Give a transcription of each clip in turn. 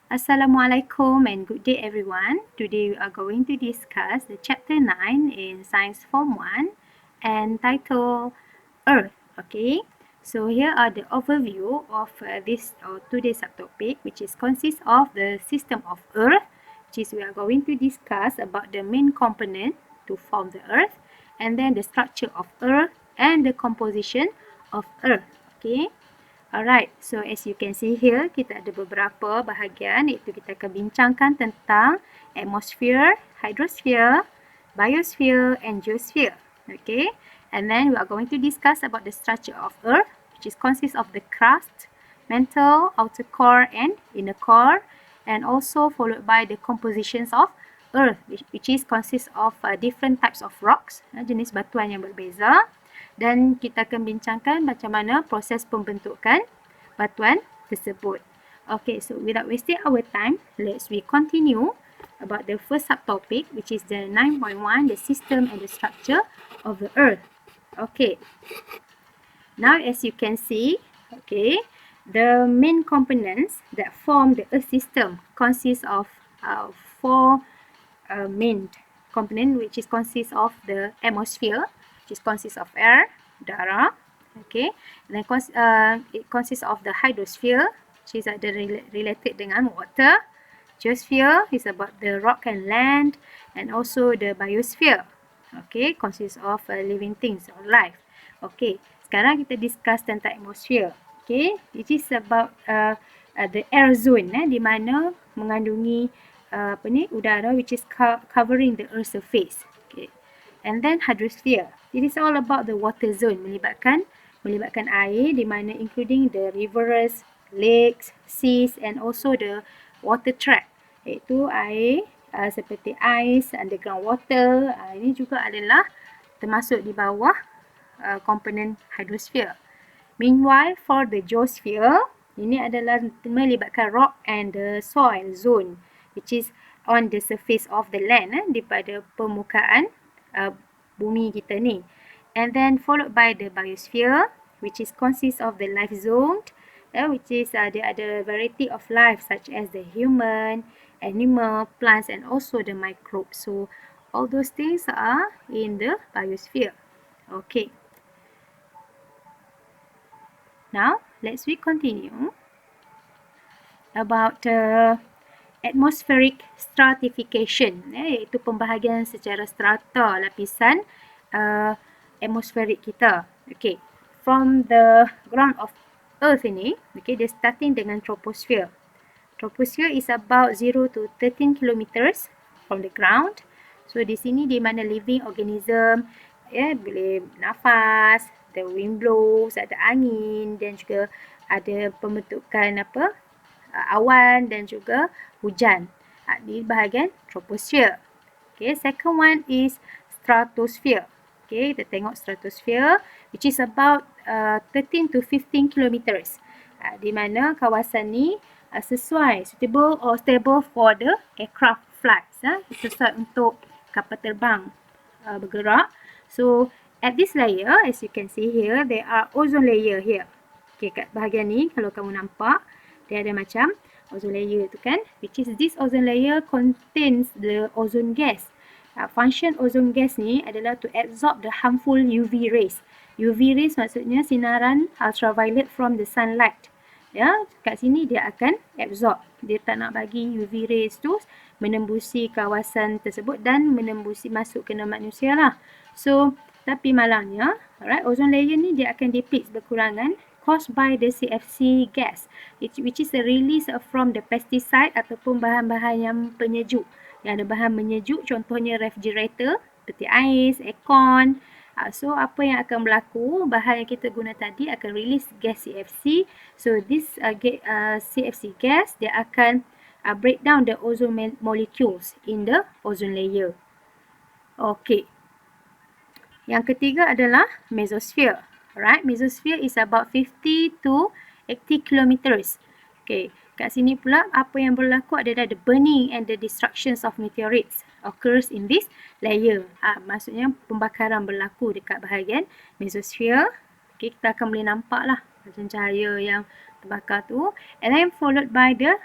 Assalamualaikum and good day everyone. Today we are going to discuss the chapter 9 in Science Form 1 and title Earth. Okay, so here are the overview of this today's subtopic, which is consists of the system of Earth, which is we are going to discuss about the main component to form the Earth, and then the structure of Earth and the composition of Earth. Okay. Alright, so as you can see here, kita ada beberapa bahagian iaitu kita akan bincangkan tentang atmosphere, hydrosphere, biosphere and geosphere. Okay, and then we are going to discuss about the structure of Earth, which is consists of the crust, mantle, outer core and inner core, and also followed by the compositions of Earth, which is consists of different types of rocks, jenis batuan yang berbeza. Dan kita akan bincangkan macam mana proses pembentukan batuan tersebut. Okay, so without wasting our time, let's we continue about the first subtopic, which is the 9.1, the system and the structure of the Earth. Okay, now as you can see, okay, the main components that form the Earth system consist of four main component, which is consists of the atmosphere, which consists of air, udara, okay, and then it consists of the hydrosphere, which is related dengan water. Geosphere is about the rock and land, and also the biosphere, okay, consists of living things or life. Okay, sekarang kita discuss tentang atmosphere. Okay, it is about the air zone, di mana mengandungi udara, which is covering the earth surface. Okay, and then hydrosphere, it is all about the water zone, melibatkan air, di mana including the rivers, lakes, seas and also the water tract, iaitu air seperti ais, underground water, ini juga adalah termasuk di bawah komponen hydrosphere. Meanwhile, for the geosphere, ini adalah melibatkan rock and the soil zone, which is on the surface of the land, daripada permukaan bumi kita ni. And then followed by the biosphere, which is consists of the life zone, which is there are the variety of life such as the human, animal, plants and also the microbes. So all those things are in the biosphere. Okay. Now, let's continue about atmospheric stratification, iaitu pembahagian secara strata lapisan atmosferik kita. Okay, from the ground of Earth ini, okay, dia starting dengan troposphere. Troposphere is about 0 to 13 kilometers from the ground. So di sini di mana living organism boleh nafas, the wind blows, ada angin dan juga ada pembentukan awan dan juga hujan di bahagian troposphere. Okay, second one is stratosphere. Okay, kita tengok stratosphere, which is about 13 to 15 kilometers, di mana kawasan ni sesuai, suitable or stable for the aircraft flights, sesuai untuk kapal terbang bergerak. So at this layer, as you can see here, there are ozone layer here. Okay, kat bahagian ni kalau kamu nampak, dia ada macam ozone layer tu kan, which is this ozone layer contains the ozone gas. Function ozone gas ni adalah to absorb the harmful UV rays. UV rays maksudnya sinaran ultraviolet from the sunlight. Ya, kat sini dia akan absorb. Dia tak nak bagi UV rays tu menembusi kawasan tersebut dan menembusi masuk ke manusia lah. So, tapi malangnya, alright, ozone layer ni dia akan deplete berkurangan caused by the CFC gas, which is a release from the pesticide ataupun bahan-bahan yang penyejuk. Yang ada bahan menyejuk, contohnya refrigerator, seperti ais, aircon. So, apa yang akan berlaku, bahan yang kita guna tadi akan release gas CFC. So, this CFC gas, dia akan break down the ozone molecules in the ozone layer. Okay. Yang ketiga adalah mesosphere. Alright, mesosphere is about 50 to 80 kilometers. Okay, kat sini pula apa yang berlaku adalah the burning and the destructions of meteorites occurs in this layer. Maksudnya pembakaran berlaku dekat bahagian mesosphere. Okay, kita akan boleh nampak lah macam cahaya yang terbakar tu. And then followed by the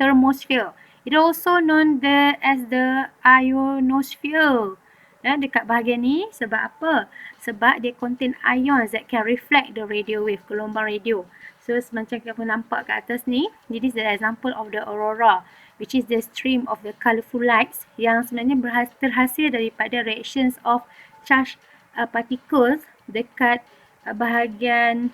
thermosphere. It also known as the ionosphere. Dekat bahagian ni, sebab apa? Sebab dia contain ions that can reflect the radio wave, gelombang radio. So, macam kita nampak kat atas ni, this is the example of the aurora, which is the stream of the colourful lights yang sebenarnya terhasil daripada reactions of charged particles dekat bahagian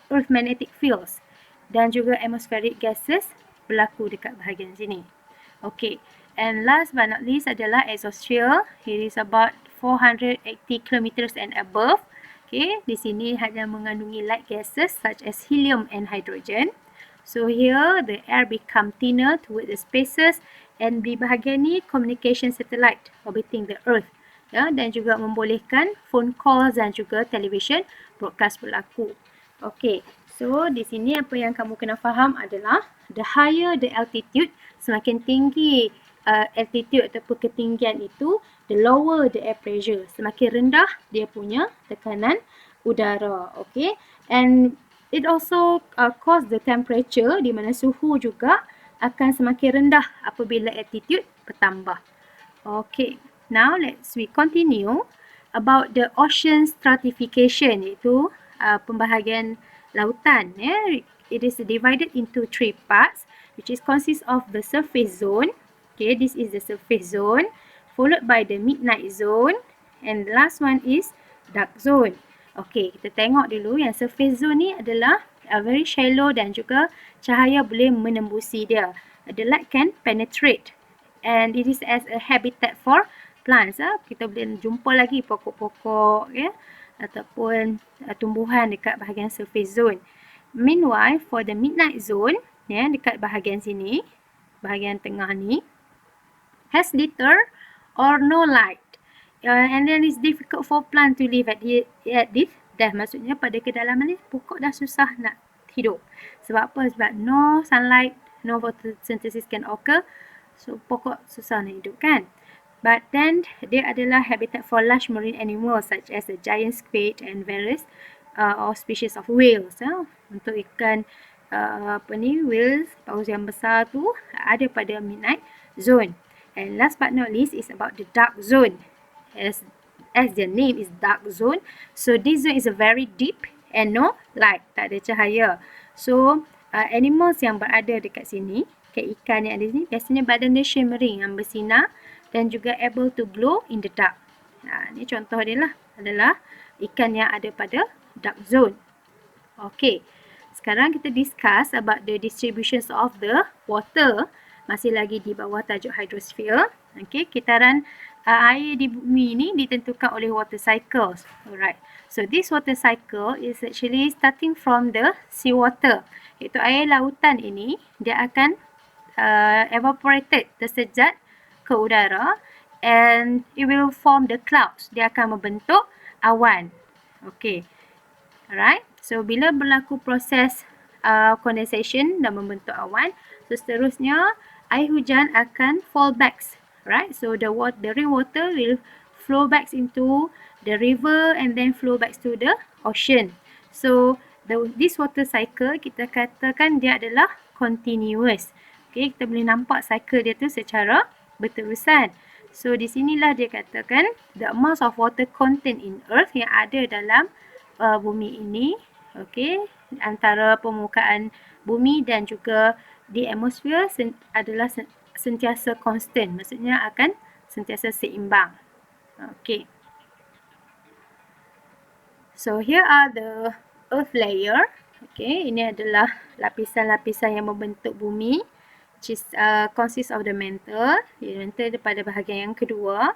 Earth magnetic fields dan juga atmospheric gases berlaku dekat bahagian sini. Okay, and last but not least adalah exosphere. It is about 480 kilometers and above. Okay, di sini hanya mengandungi light gases such as helium and hydrogen. So here the air become thinner toward the spaces, and di bahagian ni communication satellite orbiting the Earth. Dan juga membolehkan phone calls dan juga television broadcast berlaku. Okay, so di sini apa yang kamu kena faham adalah the higher the altitude, semakin tinggi altitude ataupun ketinggian itu, the lower the air pressure, semakin rendah dia punya tekanan udara. Okay, and it also cause the temperature, di mana suhu juga akan semakin rendah apabila altitude bertambah. Okay, now we continue about the ocean stratification, iaitu pembahagian lautan. It is divided into 3 parts, which is consists of the surface zone. Okay, this is the surface zone, followed by the midnight zone, and the last one is dark zone. Okay, kita tengok dulu yang surface zone ni adalah very shallow dan juga cahaya boleh menembusi dia. The light can penetrate, and it is as a habitat for plants. Kita boleh jumpa lagi pokok-pokok ataupun tumbuhan dekat bahagian surface zone. Meanwhile, for the midnight zone, dekat bahagian sini, bahagian tengah ni, has little or no light. And then it's difficult for plant to live at this. Dah maksudnya pada kedalaman ni pokok dah susah nak hidup. Sebab apa? Sebab no sunlight, no photosynthesis can occur. So pokok susah nak hidup kan. But then dia adalah habitat for large marine animals such as the giant squid and various or species of whales. Untuk ikan whales, paus yang besar tu ada pada midnight zone. And last but not least is about the dark zone. As the name is dark zone, so this zone is a very deep and no light, tak ada cahaya. So animals yang berada dekat sini, ikan yang ada sini, biasanya badan dia shimmering, yang bersinar dan juga able to glow in the dark. Ni contoh dia lah, adalah ikan yang ada pada dark zone. Okay, sekarang kita discuss about the distributions of the water, masih lagi di bawah tajuk hydrosphere. Okay, kitaran air di bumi ni ditentukan oleh water cycles. Alright, so this water cycle is actually starting from the sea water, iaitu air lautan ini dia akan evaporated, tersejat ke udara, and it will form the clouds. Dia akan membentuk awan. Okay, alright, so bila berlaku proses condensation dan membentuk awan, so seterusnya air hujan akan fall back. Right, so the rainwater will flow back into the river and then flow back to the ocean. So this water cycle kita katakan dia adalah continuous. Okay, kita boleh nampak cycle dia tu secara berterusan. So di sinilah dia katakan the amount of water content in earth yang ada dalam bumi ini, okay, antara permukaan bumi dan juga di atmosfer adalah sentiasa constant, maksudnya akan sentiasa seimbang. Okay. So here are the earth layer. Okay, ini adalah lapisan-lapisan yang membentuk bumi, which is consists of the mantle. Mantle pada bahagian yang kedua.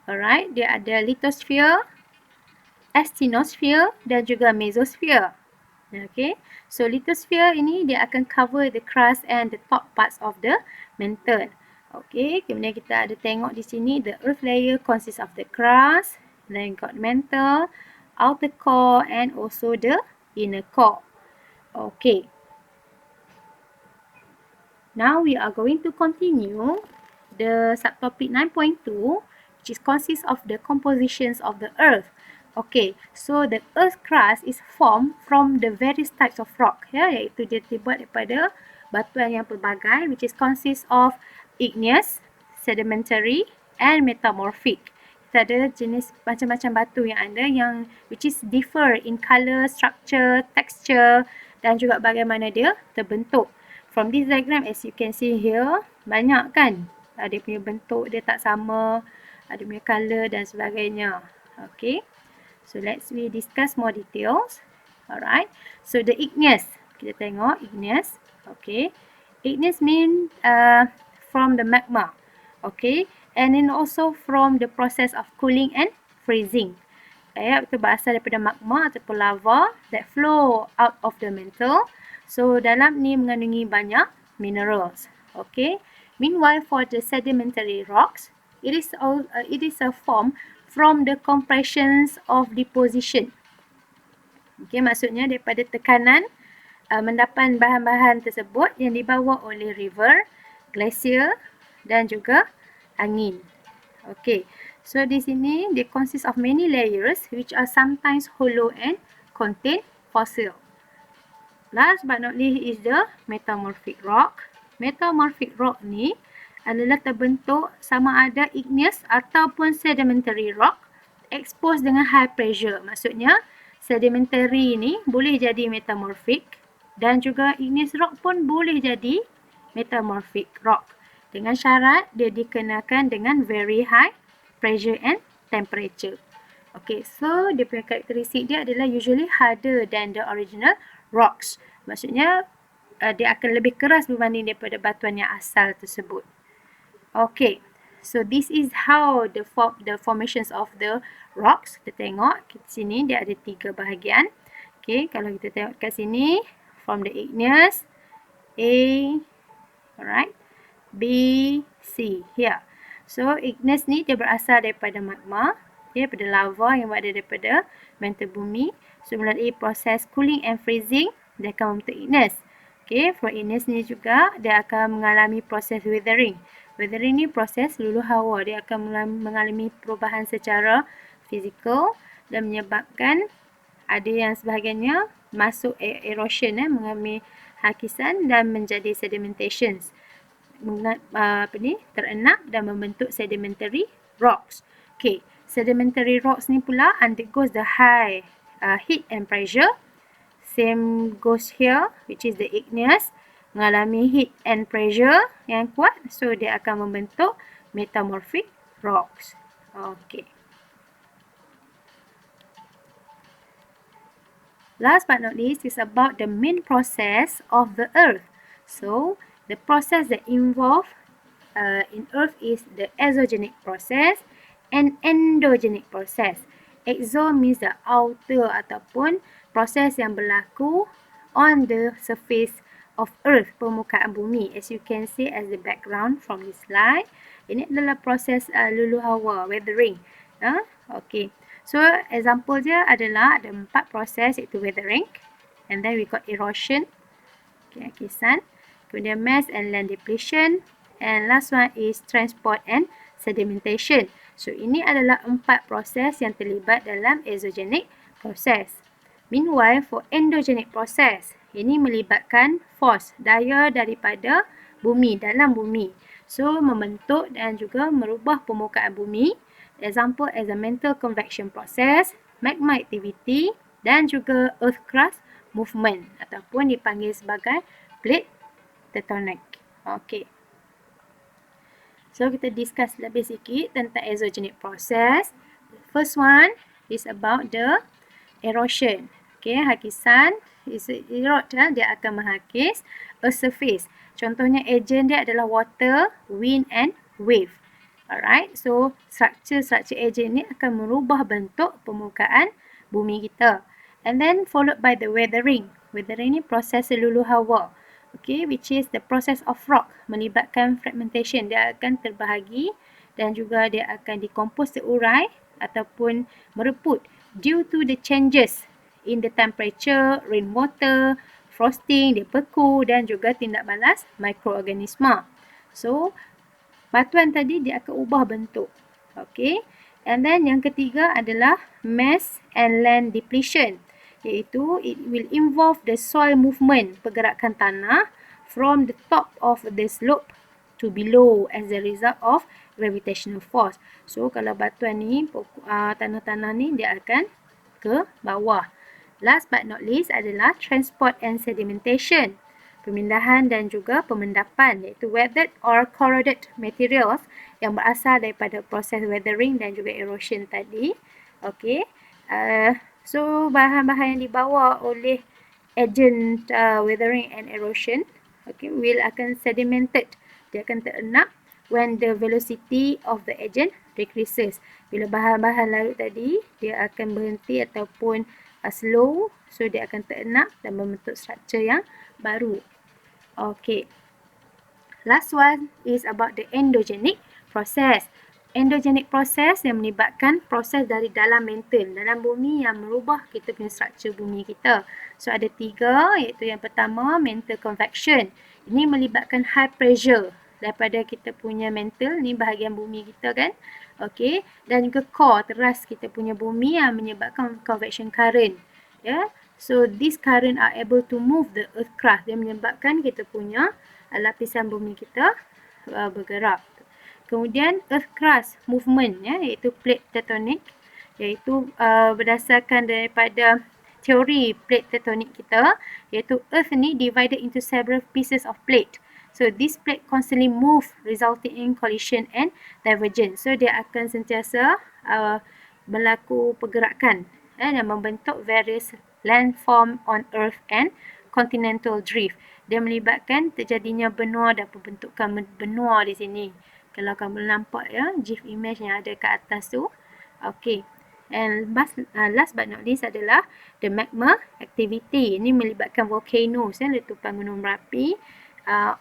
Alright, dia ada lithosphere, asthenosphere dan juga mesosphere. Okay, so lithosphere ini dia akan cover the crust and the top parts of the mantle. Okay, kemudian kita ada tengok di sini the earth layer consists of the crust, then got mantle, outer core and also the inner core. Okay, now we are going to continue the subtopic 9.2, which is consists of the compositions of the earth. Okay, so the earth crust is formed from the various types of rock, iaitu dia dibuat daripada batuan yang pelbagai, which is consists of igneous, sedimentary and metamorphic. Kita ada jenis macam-macam batu yang ada yang which is differ in color, structure, texture dan juga bagaimana dia terbentuk. From this diagram, as you can see here, banyak kan? Dia punya bentuk dia tak sama, ada punya color dan sebagainya. Okay. So let's we discuss more details. Alright. So the igneous, kita tengok igneous. Okay. Igneous mean from the magma. Okay. And then also from the process of cooling and freezing. Itu berasal daripada magma ataupun lava that flow out of the mantle. So dalam ni mengandungi banyak minerals. Okay. Meanwhile, for the sedimentary rocks, it is a form from the compressions of deposition. Okay, maksudnya daripada tekanan mendapan bahan-bahan tersebut yang dibawa oleh river, glacier dan juga angin. Okay, so di sini they consist of many layers which are sometimes hollow and contain fossil. Last but not least is the metamorphic rock. Metamorphic rock ni adalah terbentuk sama ada igneous ataupun sedimentary rock exposed dengan high pressure. Maksudnya sedimentary ni boleh jadi metamorphic dan juga igneous rock pun boleh jadi metamorphic rock. Dengan syarat dia dikenakan dengan very high pressure and temperature. Okay, so dia punya karakteristik dia adalah usually harder than the original rocks. Maksudnya dia akan lebih keras berbanding daripada batuan yang asal tersebut. Okay, so this is how the formations of the rocks. Kita tengok kat sini dia ada 3 bahagian. Okay, kalau kita tengok kat sini from the igneous A, alright, B, C, here. So igneous ni dia berasal daripada magma, daripada lava yang berada daripada mantle bumi. So melalui proses cooling and freezing dia akan membentuk igneous. Okay, for igneous ni juga dia akan mengalami proses weathering. Weathering ni proses luluh hawa, dia akan mengalami perubahan secara fizikal dan menyebabkan ada yang sebahagiannya masuk erosion, mengalami hakisan dan menjadi sedimentations. Terenak dan membentuk sedimentary rocks. Okay, sedimentary rocks ni pula undergoes the high heat and pressure. Same goes here, which is the igneous, mengalami heat and pressure yang kuat, so dia akan membentuk metamorphic rocks. Okay. Last but not least is about the main process of the earth. So the process that involved in earth is the exogenic process and endogenic process. Exo means the outer ataupun proses yang berlaku on the surface of earth, permukaan bumi. As you can see as the background from this slide, ini adalah proses luluh hawa, weathering. Okay. So example dia adalah ada 4 proses, iaitu weathering, and then we got erosion, okay, hakisan, kemudian mass and land depletion, and last one is transport and sedimentation. So ini adalah 4 proses yang terlibat dalam exogenic process. Meanwhile, for endogenic process, ini melibatkan force, daya daripada bumi, dalam bumi. So membentuk dan juga merubah permukaan bumi. Example as a mantle convection process, magma activity dan juga earth crust movement ataupun dipanggil sebagai plate tectonic. Okay. So kita discuss lebih sikit tentang exogenic process. The first one is about the erosion. Okay, hakisan is erode, dia akan menghakis a surface. Contohnya agent dia adalah water, wind and wave. Alright, so structure agent ni akan merubah bentuk permukaan bumi kita. And then followed by the weathering. Weathering ni proses luluh hawa. Okay, which is the process of rock, melibatkan fragmentation. Dia akan terbahagi dan juga dia akan decompose, terurai ataupun mereput due to the changes in the temperature, rainwater, frosting, dia beku dan juga tindak balas mikroorganisma. So batuan tadi dia akan ubah bentuk. Okay. And then yang ketiga adalah mass and land depletion. Iaitu it will involve the soil movement, pergerakan tanah from the top of the slope to below as a result of gravitational force. So kalau batuan ni, tanah-tanah ni dia akan ke bawah. Last but not least adalah transport and sedimentation. Pemindahan dan juga pemendapan, iaitu weathered or corroded materials yang berasal daripada proses weathering dan juga erosion tadi. Okey. So bahan-bahan yang dibawa oleh agent weathering and erosion, will akan sedimented. Dia akan terenap when the velocity of the agent decreases. Bila bahan-bahan larut tadi, dia akan berhenti ataupun slow, so dia akan terenap dan membentuk struktur yang baru. Okay. Last one is about the endogenic process. Endogenic process yang melibatkan proses dari dalam mantle, dalam bumi yang merubah kita punya struktur bumi kita. So ada 3, iaitu yang pertama mantle convection. Ini melibatkan high pressure daripada kita punya mantle, ni bahagian bumi kita kan. Okey, dan juga core, teras kita punya bumi yang menyebabkan convection current. Ya. So this current are able to move the earth crust. Dia menyebabkan kita punya lapisan bumi kita bergerak. Kemudian earth crust movement, ya, iaitu plate tectonic, iaitu berdasarkan daripada teori plate tectonic kita, iaitu earth ni divided into several pieces of plate. So this plate constantly move resulting in collision and divergence. So dia akan sentiasa berlaku pergerakan dan membentuk various landform on earth and continental drift. Dia melibatkan terjadinya benua dan pembentukan benua di sini. Kalau kamu nampak ya, GIF image yang ada kat atas tu. Okay. And last but not least adalah the magma activity. Ini melibatkan volcanoes, letupan gunung berapi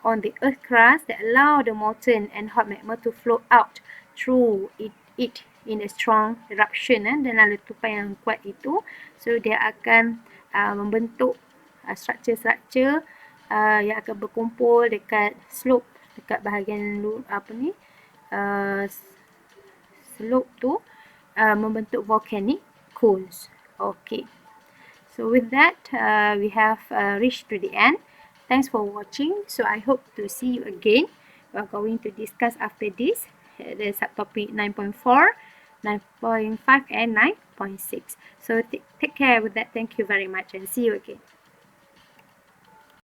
on the earth crust that allow the molten and hot magma to flow out through it in a strong eruption. Dalam letupan yang kuat itu, so dia akan membentuk struktur-struktur yang akan berkumpul dekat slope, dekat bahagian slope tu, membentuk volcanic cones. Okay. So with that, we have reached to the end. Thanks for watching. So I hope to see you again. We are going to discuss after this the subtopic 9.4, 9.5 and 9.6. So take care with that. Thank you very much and see you again.